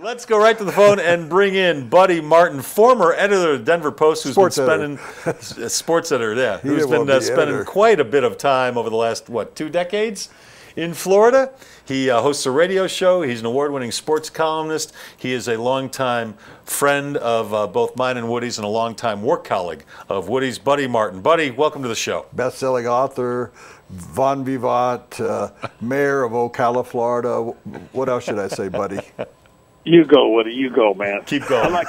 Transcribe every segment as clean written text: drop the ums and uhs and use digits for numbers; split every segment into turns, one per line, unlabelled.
Let's go right to the phone and bring in Buddy Martin, former editor of the Denver Post, who's
sports
been spending sports editor, yeah, who's been spending quite a bit of time over the last 2 decades in Florida. He hosts a radio show. He's an award-winning sports columnist. He is a longtime friend of both mine and Woody's, and a longtime work colleague of Woody's. Buddy Martin. Buddy, welcome to the show.
Best-selling author, Von Vivant, mayor of Ocala, Florida. What else should I say, Buddy?
You go, Woody. You go, man.
Keep going.
I like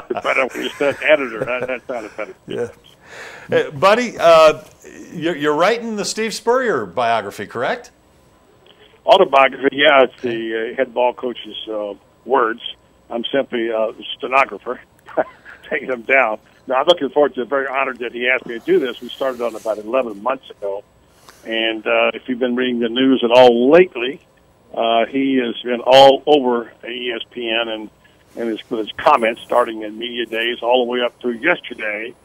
it better when you said editor. That sounded better.
Yeah.
Hey, Buddy, you're writing the Steve Spurrier biography, correct?
Autobiography, yeah. It's the head ball coach's words. I'm simply a stenographer, taking them down. Now, I'm looking forward to it. Very honored that he asked me to do this. We started on about 11 months ago. And if you've been reading the news at all lately, he has been all over ESPN and his comments, starting in media days all the way up through yesterday,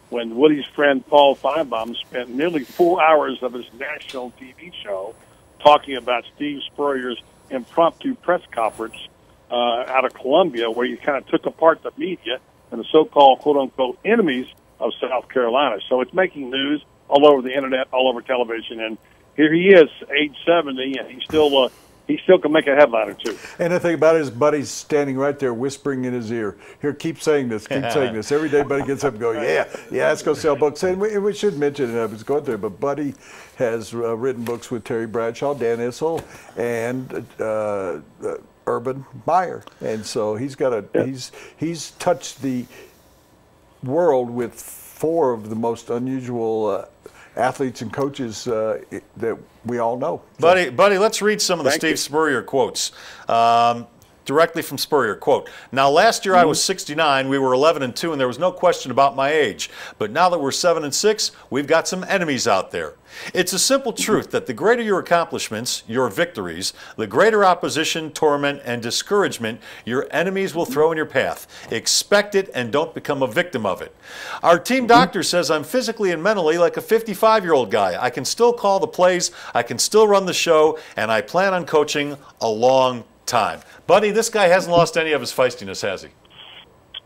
when Woody's friend Paul Feinbaum spent nearly 4 hours of his national TV show talking about Steve Spurrier's impromptu press conference out of Columbia, where he kind of took apart the media and the so-called quote-unquote enemies of South Carolina. So it's making news all over the internet, all over television, and here he is, age 70, and he still can make a headline or two.
And the thing about it is, Buddy's standing right there whispering in his ear, here, keep saying this, keep saying this. Every day Buddy gets up and goes, yeah, let's go sell books. And we should mention it, I was going through, but Buddy has written books with Terry Bradshaw, Dan Issel, and Urban Meyer. And so he's got he's touched the world with 4 of the most unusual athletes and coaches that we all know.
Buddy, let's read some of the Steve Spurrier quotes. Directly from Spurrier, quote, "Now last year I was 69, we were 11-2, and there was no question about my age. But now that we're 7-6, we've got some enemies out there. It's a simple truth that the greater your accomplishments, your victories, the greater opposition, torment, and discouragement your enemies will throw in your path. Expect it and don't become a victim of it. Our team doctor says I'm physically and mentally like a 55-year-old guy. I can still call the plays, I can still run the show, and I plan on coaching a long time." Buddy, this guy hasn't lost any of his feistiness, has he?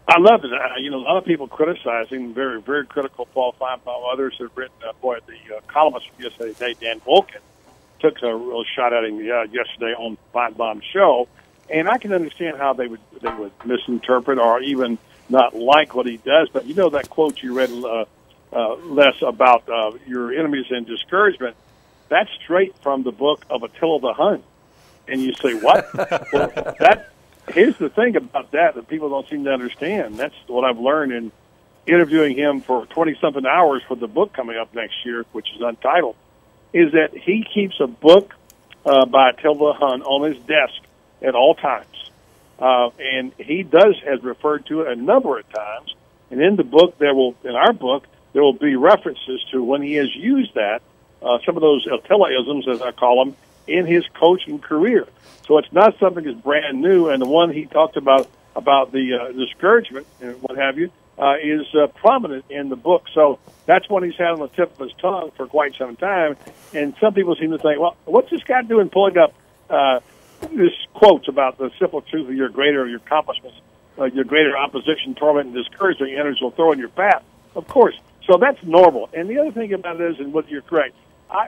I love it. A lot of people criticizing, very, very critical Paul Feinbaum. Others have written, the columnist from USA Today, Dan Volkin, took a real shot at him yesterday on Feinbaum's show. And I can understand how they would misinterpret or even not like what he does. But that quote you read, Les, about your enemies and discouragement, that's straight from the book of Attila the Hun. And you say, what? Well, here's the thing about that people don't seem to understand. That's what I've learned in interviewing him for 20-something hours for the book coming up next year, which is untitled, is that he keeps a book by Attila the Hun on his desk at all times. And he has referred to it a number of times. And in the book, in our book, there will be references to when he has used that, some of those Attila-isms, as I call them, in his coaching career. So it's not something that's brand new, and the one he talked about the discouragement and what have you, is prominent in the book. So that's one he's had on the tip of his tongue for quite some time, and some people seem to think, well, what's this guy doing pulling up this quotes about the simple truth of your accomplishments, your greater opposition, torment, and discouragement your enemies will throw in your path? Of course. So that's normal. And the other thing about it is, and what you're correct,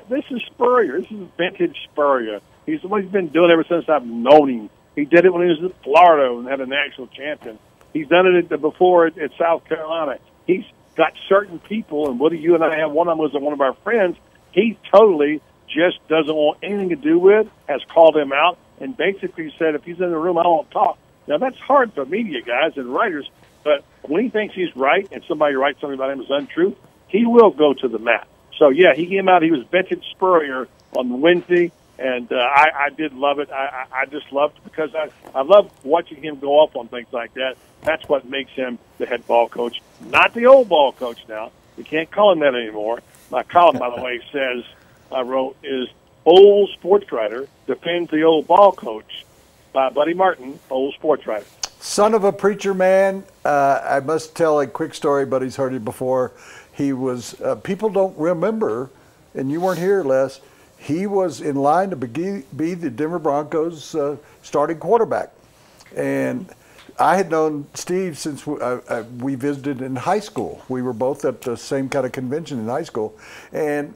this is Spurrier. This is vintage Spurrier. He's what he's been doing ever since I've known him. He did it when he was in Florida and had a national champion. He's done it before at South Carolina. He's got certain people, and Woody, you and I have one of them was one of our friends. He totally just doesn't want anything to do with, has called him out, and basically said, if he's in the room, I won't talk. Now, that's hard for media guys and writers, but when he thinks he's right and somebody writes something about him as untrue, he will go to the mat. So, yeah, he came out. He was vintage Spurrier on Wednesday, and I did love it. I just loved it because I love watching him go off on things like that. That's what makes him the head ball coach, not the old ball coach now. We can't call him that anymore. My column, by the way, says, I wrote, is Old Sports Writer Defends the Old Ball Coach by Buddy Martin, Old Sports Writer.
Son of a preacher man. I must tell a quick story, Buddy's heard it before. He was, people don't remember, and you weren't here, Les, he was in line to be the Denver Broncos starting quarterback. And I had known Steve since we visited in high school. We were both at the same kind of convention in high school. And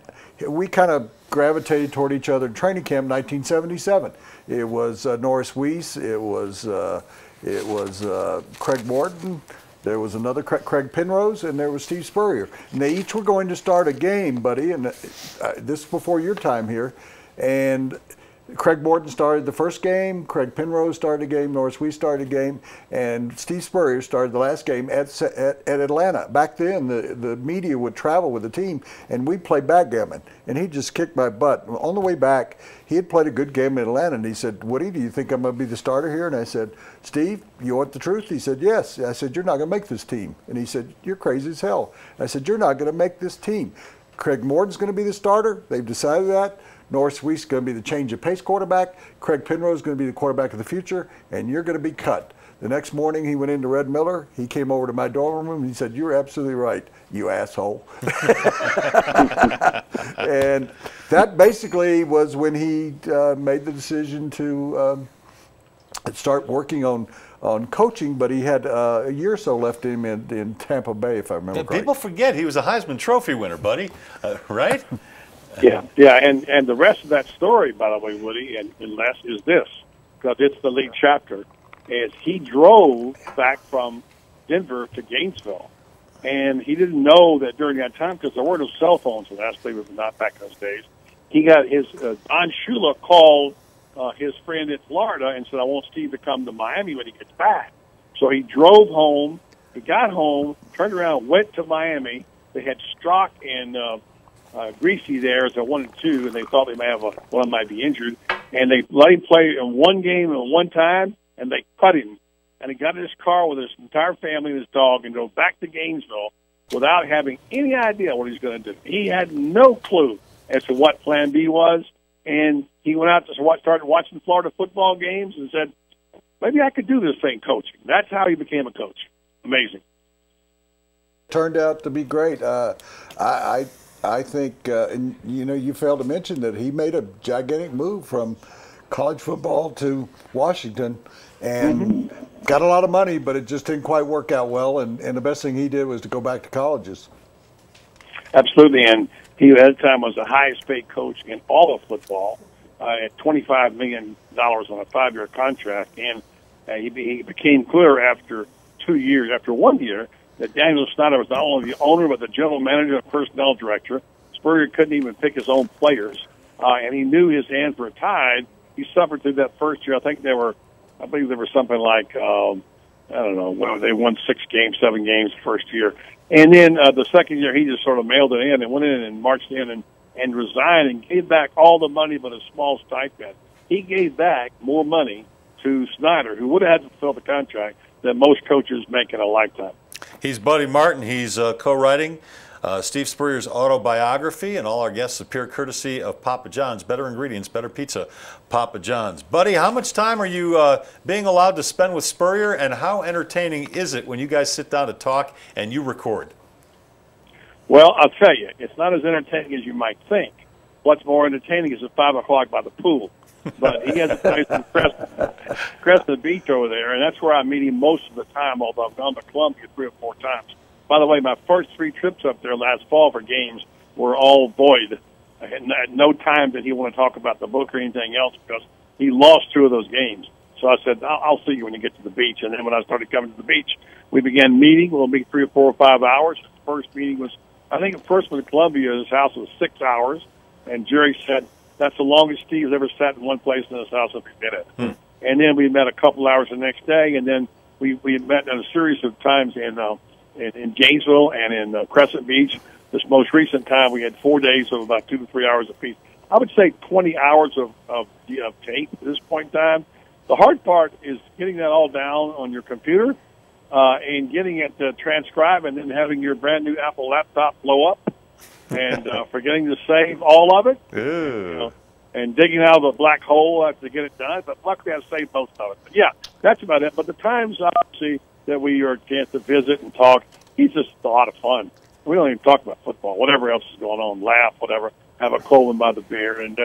we kind of gravitated toward each other in training camp in 1977. It was Norris Weiss. It was Craig Morton. There was another Craig Penrose, and there was Steve Spurrier. And they each were going to start a game, buddy, and this is before your time here. And Craig Morton started the first game, Craig Penrose started a game, Norris Weiss started a game, and Steve Spurrier started the last game at Atlanta. Back then, the media would travel with the team, and we'd play backgammon, and he just kicked my butt. On the way back, he had played a good game in Atlanta, and he said, "Woody, do you think I'm going to be the starter here?" And I said, "Steve, you want the truth?" He said, "Yes." I said, "You're not going to make this team." And he said, "You're crazy as hell." I said, "You're not going to make this team. Craig Morton's going to be the starter. They've decided that. Norris Weiss is going to be the change of pace quarterback. Craig Penrose is going to be the quarterback of the future, and you're going to be cut." The next morning, he went into Red Miller. He came over to my dorm room, and he said, "You're absolutely right, you asshole." And that basically was when he made the decision to start working on coaching, but he had a year or so left in him in Tampa Bay, if I remember correctly.
People forget he was a Heisman Trophy winner, buddy, right?
Yeah, and the rest of that story, by the way, Woody and Les, is this, because it's the lead chapter, is he drove back from Denver to Gainesville, and he didn't know that during that time, because there were no cell phones, and that's believe it or not back in those days, he got his, Don Shula called his friend in Florida and said, "I want Steve to come to Miami when he gets back." So he drove home, he got home, turned around, went to Miami. They had Strock and Greasy there as a 1 and 2, and they thought they might have one of them might be injured, and they let him play in one game at one time, and they cut him. And he got in his car with his entire family and his dog and drove back to Gainesville without having any idea what he was going to do. He had no clue as to what Plan B was, and he went out to started watching Florida football games and said, "Maybe I could do this thing coaching." That's how he became a coach. Amazing.
Turned out to be great. I think, and you know, you failed to mention that he made a gigantic move from college football to Washington and got a lot of money, but it just didn't quite work out well. And the best thing he did was to go back to colleges.
Absolutely, and he at the time was the highest paid coach in all of football at $25 million on a 5-year contract. And he became clear after 2 years, after 1 year, that Daniel Snyder was not only the owner, but the general manager and personnel director. Spurrier couldn't even pick his own players, and he knew his hands were tied. He suffered through that first year. I believe there were something like, I don't know, they won 6 games, 7 games the first year. And then the second year, he just sort of mailed it in and went in and marched in and resigned and gave back all the money but a small stipend. He gave back more money to Snyder, who would have had to fulfill the contract, than most coaches make in a lifetime.
He's Buddy Martin. He's co-writing Steve Spurrier's autobiography, and all our guests appear courtesy of Papa John's. Better ingredients, better pizza, Papa John's. Buddy, how much time are you being allowed to spend with Spurrier, and how entertaining is it when you guys sit down to talk and you record?
Well, I'll tell you, it's not as entertaining as you might think. What's more entertaining is at 5 o'clock by the pool. But he has a place in Crescent Beach over there, and that's where I meet him most of the time, although I've gone to Columbia 3 or 4 times. By the way, my first 3 trips up there last fall for games were all void. I had no time did he want to talk about the book or anything else because he lost 2 of those games. So I said, I'll see you when you get to the beach. And then when I started coming to the beach, we began meeting. We'll meet 3 or 4 or 5 hours. The first meeting was, I think the first one in Columbia, his house was 6 hours. And Jerry said, "That's the longest Steve's ever sat in one place in his house if he did it." And then we met a couple hours the next day, and then we met on a series of times in Gainesville and in Crescent Beach. This most recent time, we had 4 days of about 2 to 3 hours apiece. I would say 20 hours of tape at this point in time. The hard part is getting that all down on your computer and getting it transcribed, and then having your brand new Apple laptop blow up. And forgetting to save all of it, and digging out of a black hole to get it done. But luckily, I saved most of it. But yeah, that's about it. But the times, obviously, that we are a chance to visit and talk, he's just a lot of fun. We don't even talk about football. Whatever else is going on, laugh, whatever. Have a Coleman by the beer, and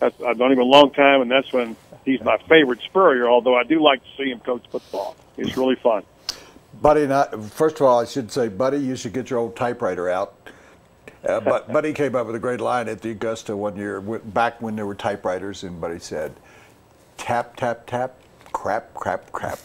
I've known him a long time, and that's when he's my favorite Spurrier, although I do like to see him coach football. It's really fun.
Buddy, first of all, I should say, Buddy, you should get your old typewriter out. But Buddy came up with a great line at the Augusta one year, back when there were typewriters, and Buddy said, tap, tap, tap, crap, crap, crap.